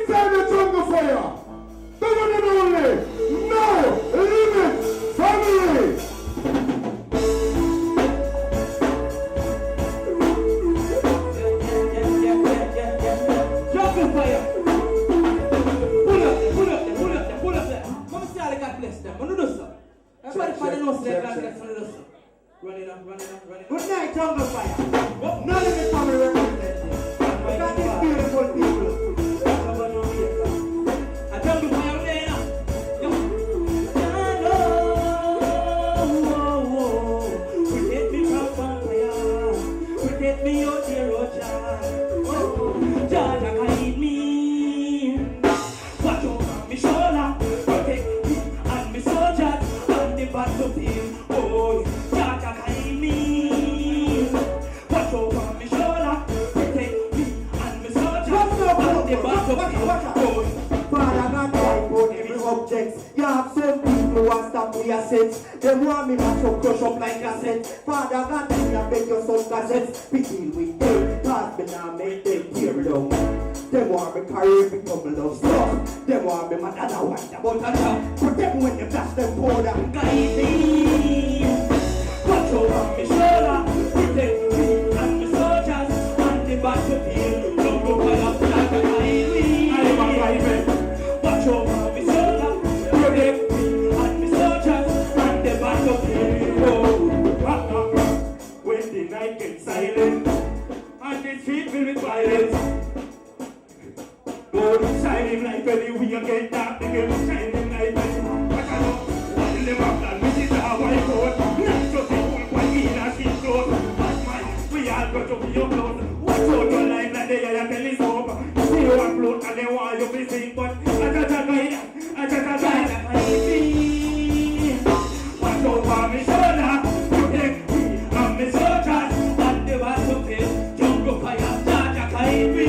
inside the jungle fire. The one and only, no limit family. Jungle fire. Pull up there. Come see how they got blessed them. What do this? Everybody find no slave like that for this. Run it up. Good night, jungle fire. None of the family represented. Look at these beautiful people. A jungle fire there now. Protect me from fire. Protect me, oh dear, oh child. Jaja guide me. Watch over me shoulder. Protect me and me soldiers on the battlefield. Oh, Jaja guide me. Watch over me shoulder. Protect me and me soldiers on the battlefield. Oh, Father God, wipe out every object. You have some people who want stop with your sets. They want me to crush up like cassette. Father God, I beg your son cassettes. Be deal with them. Pass me now, make them tear it down. They want me carry me couple of stuff. They want me mad and I want about a job. Protect me when they flash them powder. guide me. Watch over me shoulder. Protect me and me soldiers on the battlefield. Don't go by up like a highway. Watch over me shoulder. Protect me and me soldiers on the battlefield. Oh, when the night gets silent and the street filled with violence. Gold shining like belly, we get dark, the girl shining like belly. What I know, what in the map that which is our white coat. Not just the old one in a skin clothes. But man, we all got to be your clothes. Watch out your life like the other telescope. See you upload and they want you to sing, but I just a guide. Watch out for me shoulder, protect me and me soldiers on the battlefield. Jungle fire, Jaja guide me.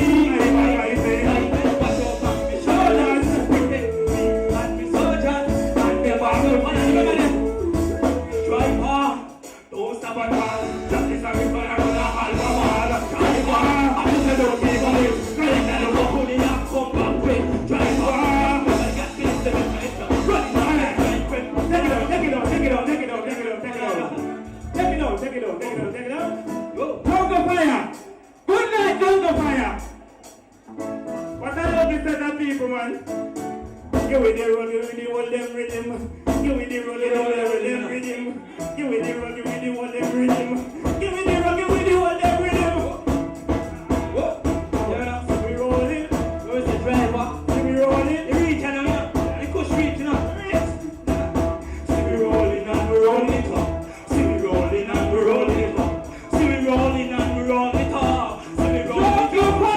People, man. Give me the roll, give me the whole them rhythm. Give me the roll, give me the whole them rhythm. Give me the roll, give me the whole them rhythm. Give me the roll, give me the whole them rhythm. Whoa, yeah, so we rolling. Where's the driver? So we rolling. The reach and the push reach, you know. So we rolling and we rolling it up. So we rolling and we rolling it up. So we rolling and we rolling it up. So we rolling it up.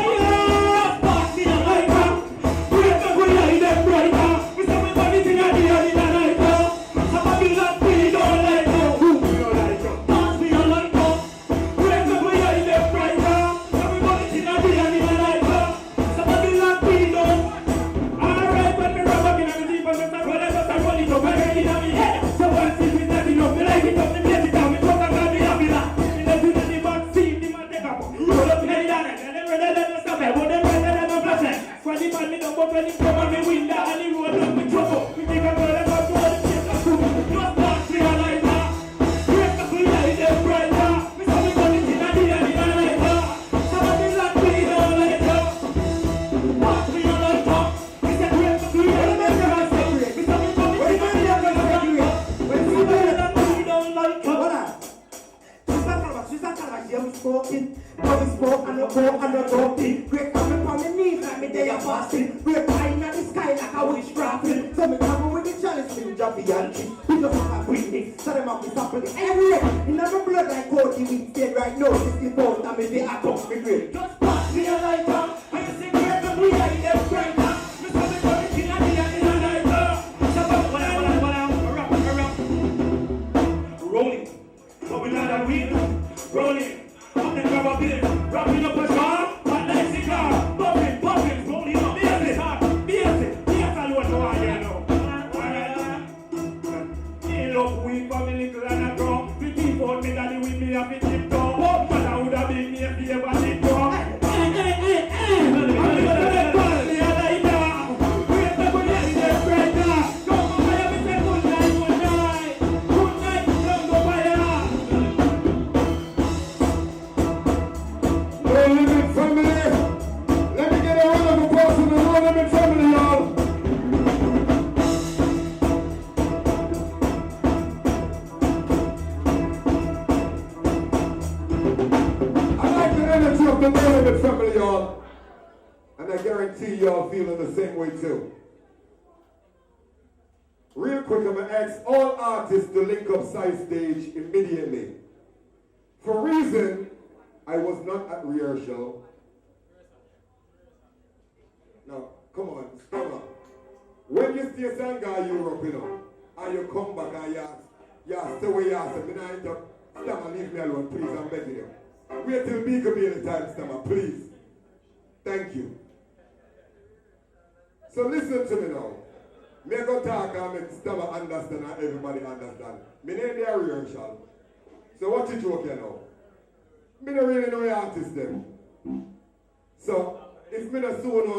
guarantee y'all feeling the same way too. Real quick, I'm gonna ask all artists to link up side stage immediately. For reason, I was not at rehearsal. Now, come on, stop up. When you stay Sanga Europe, you know, and you come back and you stay where you are, so me not into Stammer, leave me alone, please, I'm begging you. Wait till me could be any time, Stammer, please. Thank you. So listen to me now. Me go talk and make Stammer understand and everybody understand. Me name their rehearsal. So what you joke here now? Me don't really know your artist them. So, if me not so know